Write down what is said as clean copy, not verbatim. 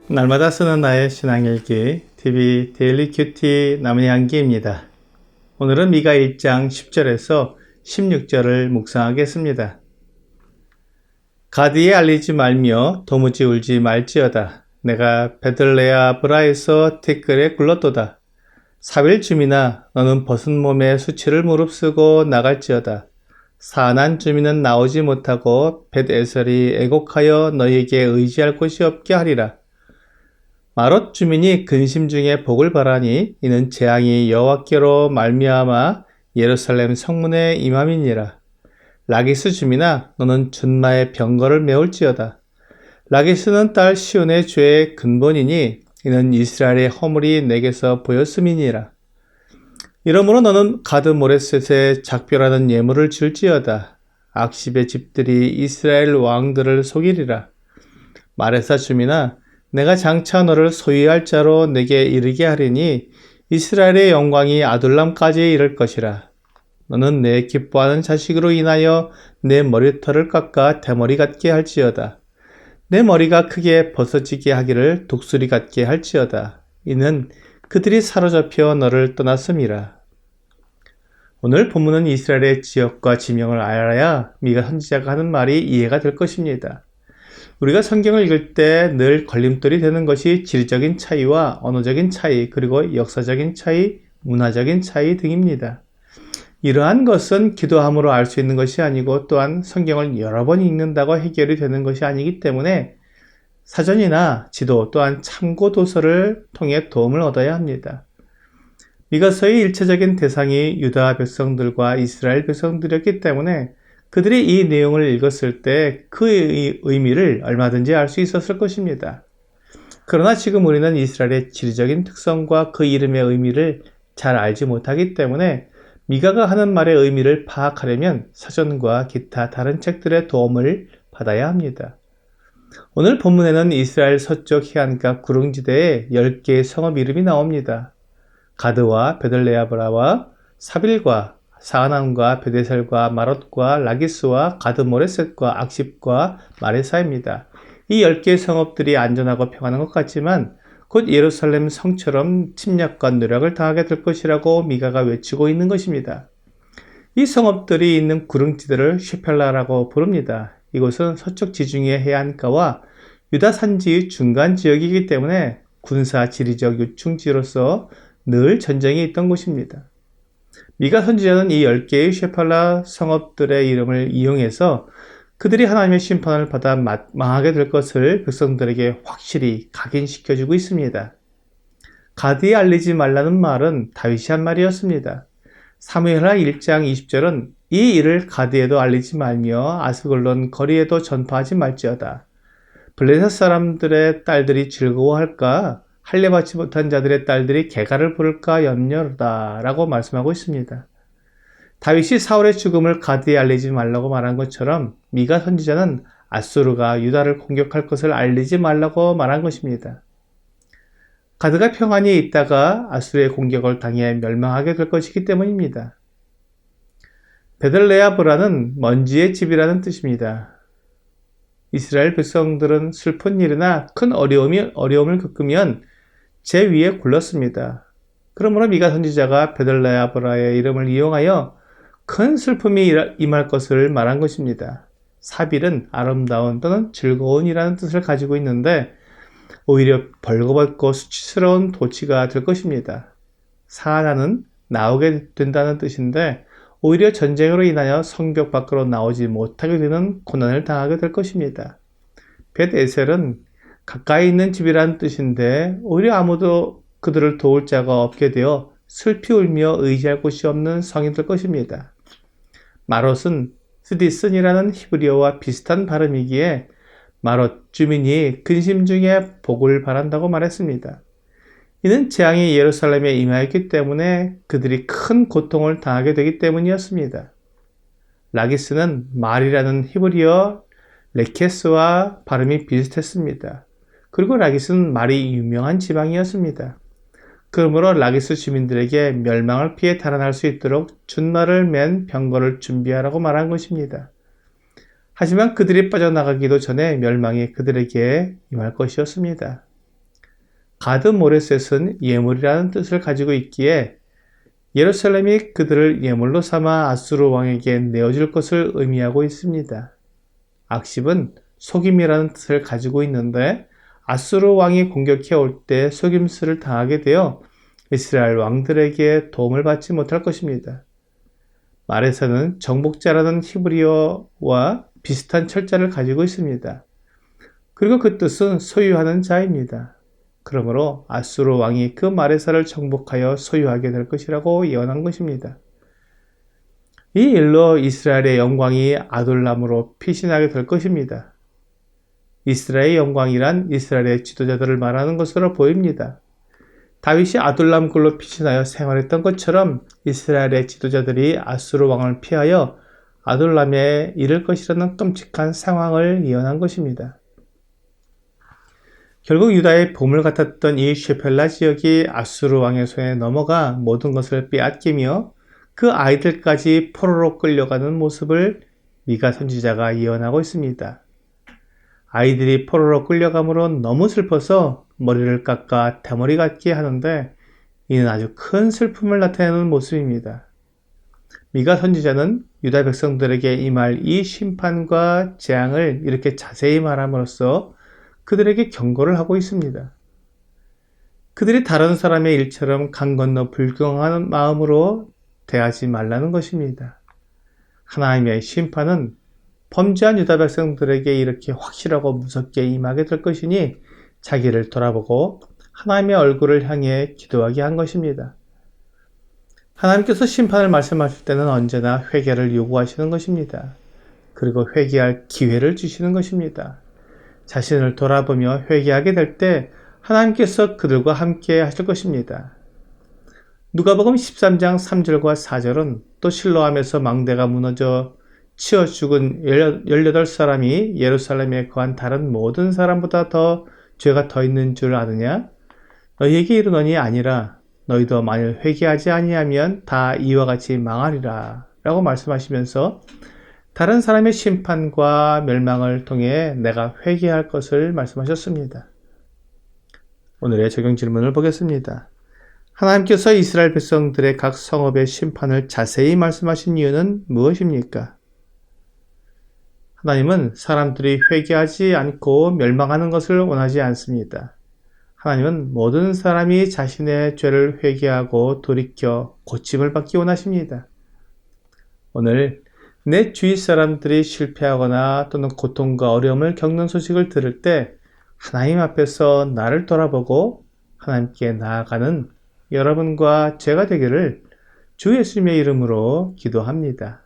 날마다 쓰는 나의 신앙일기 TV 데일리 큐티 남은 향기입니다. 오늘은 미가 1장 10절에서 16절을 묵상하겠습니다. 가드에 알리지 말며 도무지 울지 말지어다. 내가 베들레아브라에서 티끌에 굴렀도다. 사빌 주민아, 너는 벗은 몸에 수치를 무릅쓰고 나갈지어다. 사난 주민은 나오지 못하고 벳에셀이 애곡하여 너희에게 의지할 곳이 없게 하리라. 마롯 주민이 근심 중에 복을 바라니 이는 재앙이 여호와께로 말미암아 예루살렘 성문에 임함이니라. 라기스 주민아, 너는 준마의 병거를 메울지어다. 라기스는 딸 시온의 죄의 근본이니 이는 이스라엘의 허물이 내게서 보였음이니라. 이러므로 너는 가드 모레셋에 작별하는 예물을 줄지어다. 악십의 집들이 이스라엘 왕들을 속이리라. 마레사 주민아, 내가 장차 너를 소유할 자로 내게 이르게 하리니 이스라엘의 영광이 아둘람까지 이를 것이라. 너는 내 기뻐하는 자식으로 인하여 내 머리털을 깎아 대머리 같게 할지어다. 내 머리가 크게 벗어지게 하기를 독수리 같게 할지어다. 이는 그들이 사로잡혀 너를 떠났음이라. 오늘 본문은 이스라엘의 지역과 지명을 알아야 미가 선지자가 하는 말이 이해가 될 것입니다. 우리가 성경을 읽을 때 늘 걸림돌이 되는 것이 지리적인 차이와 언어적인 차이, 그리고 역사적인 차이, 문화적인 차이 등입니다. 이러한 것은 기도함으로 알 수 있는 것이 아니고 또한 성경을 여러 번 읽는다고 해결이 되는 것이 아니기 때문에 사전이나 지도 또한 참고 도서를 통해 도움을 얻어야 합니다. 미가서의 일차적인 대상이 유다 백성들과 이스라엘 백성들이었기 때문에 그들이 이 내용을 읽었을 때 그의 의미를 얼마든지 알 수 있었을 것입니다. 그러나 지금 우리는 이스라엘의 지리적인 특성과 그 이름의 의미를 잘 알지 못하기 때문에 미가가 하는 말의 의미를 파악하려면 사전과 기타 다른 책들의 도움을 받아야 합니다. 오늘 본문에는 이스라엘 서쪽 해안가 구릉지대에 10개의 성읍 이름이 나옵니다. 가드와 베들레아브라와 사빌과 사아남과 베데셀과 마롯과 라기스와 가드 모레셋과 악십과 마레사입니다. 이 10개의 성읍들이 안전하고 평안한 것 같지만 곧 예루살렘 성처럼 침략과 누락을 당하게 될 것이라고 미가가 외치고 있는 것입니다. 이 성읍들이 있는 구릉지대를 쉐펠라라고 부릅니다. 이곳은 서쪽 지중해 해안가와 유다 산지의 중간 지역이기 때문에 군사 지리적 요충지로서 늘 전쟁이 있던 곳입니다. 미가 선지자는 이 10개의 쉐팔라 성읍들의 이름을 이용해서 그들이 하나님의 심판을 받아 망하게 될 것을 백성들에게 확실히 각인시켜주고 있습니다. 가드에 알리지 말라는 말은 다윗이 한 말이었습니다. 사무엘하 1장 20절은 이 일을 가드에도 알리지 말며 아스글론 거리에도 전파하지 말지어다. 블레셋 사람들의 딸들이 즐거워할까? 할례받지 못한 자들의 딸들이 개가를 부를까 염려다 라고 말씀하고 있습니다. 다윗이 사울의 죽음을 가드에 알리지 말라고 말한 것처럼 미가 선지자는 아수르가 유다를 공격할 것을 알리지 말라고 말한 것입니다. 가드가 평안히 있다가 아수르의 공격을 당해 멸망하게 될 것이기 때문입니다. 베들레아브라는 먼지의 집이라는 뜻입니다. 이스라엘 백성들은 슬픈 일이나 큰 어려움을 겪으면 제 위에 굴렀습니다. 그러므로 미가 선지자가 베들레아브라의 이름을 이용하여 큰 슬픔이 임할 것을 말한 것입니다. 사빌은 아름다운 또는 즐거운이라는 뜻을 가지고 있는데 오히려 벌거벗고 수치스러운 도치가 될 것입니다. 사하나는 나오게 된다는 뜻인데 오히려 전쟁으로 인하여 성벽 밖으로 나오지 못하게 되는 고난을 당하게 될 것입니다. 벳에셀은 가까이 있는 집이라는 뜻인데 오히려 아무도 그들을 도울 자가 없게 되어 슬피 울며 의지할 곳이 없는 성이 될 것입니다. 마롯은 스디슨이라는 히브리어와 비슷한 발음이기에 마롯 주민이 근심 중에 복을 바란다고 말했습니다. 이는 재앙이 예루살렘에 임하였기 때문에 그들이 큰 고통을 당하게 되기 때문이었습니다. 라기스는 말이라는 히브리어 레케스와 발음이 비슷했습니다. 그리고 라기스는 말이 유명한 지방이었습니다. 그러므로 라기스 주민들에게 멸망을 피해 달아날 수 있도록 준말을 맨 병거를 준비하라고 말한 것입니다. 하지만 그들이 빠져나가기도 전에 멸망이 그들에게 임할 것이었습니다. 가드 모레셋은 예물이라는 뜻을 가지고 있기에 예루살렘이 그들을 예물로 삼아 아수르 왕에게 내어줄 것을 의미하고 있습니다. 악십은 속임이라는 뜻을 가지고 있는데 아수르 왕이 공격해 올 때 속임수를 당하게 되어 이스라엘 왕들에게 도움을 받지 못할 것입니다. 말에서는 정복자라는 히브리어와 비슷한 철자를 가지고 있습니다. 그리고 그 뜻은 소유하는 자입니다. 그러므로 아수르 왕이 그 마레사를 정복하여 소유하게 될 것이라고 예언한 것입니다. 이 일로 이스라엘의 영광이 아둘람으로 피신하게 될 것입니다. 이스라엘의 영광이란 이스라엘의 지도자들을 말하는 것으로 보입니다. 다윗이 아둘람 굴로 피신하여 생활했던 것처럼 이스라엘의 지도자들이 아수르 왕을 피하여 아둘람에 이를 것이라는 끔찍한 상황을 예언한 것입니다. 결국 유다의 보물 같았던 이 쉐펠라 지역이 아수르 왕의 손에 넘어가 모든 것을 빼앗기며 그 아이들까지 포로로 끌려가는 모습을 미가 선지자가 예언하고 있습니다. 아이들이 포로로 끌려감으로 너무 슬퍼서 머리를 깎아 대머리 같게 하는데 이는 아주 큰 슬픔을 나타내는 모습입니다. 미가 선지자는 유다 백성들에게 임할 이 심판과 재앙을 이렇게 자세히 말함으로써 그들에게 경고를 하고 있습니다. 그들이 다른 사람의 일처럼 강 건너 불경하는 마음으로 대하지 말라는 것입니다. 하나님의 심판은 범죄한 유다 백성들에게 이렇게 확실하고 무섭게 임하게 될 것이니 자기를 돌아보고 하나님의 얼굴을 향해 기도하게 한 것입니다. 하나님께서 심판을 말씀하실 때는 언제나 회개를 요구하시는 것입니다. 그리고 회개할 기회를 주시는 것입니다. 자신을 돌아보며 회개하게 될 때 하나님께서 그들과 함께 하실 것입니다. 누가복음 13장 3절과 4절은 또 실로암에서 망대가 무너져 치어 죽은 18사람이 예루살렘에 거한 다른 모든 사람보다 더 죄가 더 있는 줄 아느냐? 너희에게 이르노니 아니라 너희도 만일 회개하지 아니하면 다 이와 같이 망하리라 라고 말씀하시면서 다른 사람의 심판과 멸망을 통해 내가 회개할 것을 말씀하셨습니다. 오늘의 적용 질문을 보겠습니다. 하나님께서 이스라엘 백성들의 각 성읍의 심판을 자세히 말씀하신 이유는 무엇입니까? 하나님은 사람들이 회개하지 않고 멸망하는 것을 원하지 않습니다. 하나님은 모든 사람이 자신의 죄를 회개하고 돌이켜 고침을 받기 원하십니다. 오늘 내 주위 사람들이 실패하거나 또는 고통과 어려움을 겪는 소식을 들을 때 하나님 앞에서 나를 돌아보고 하나님께 나아가는 여러분과 제가 되기를 주 예수님의 이름으로 기도합니다.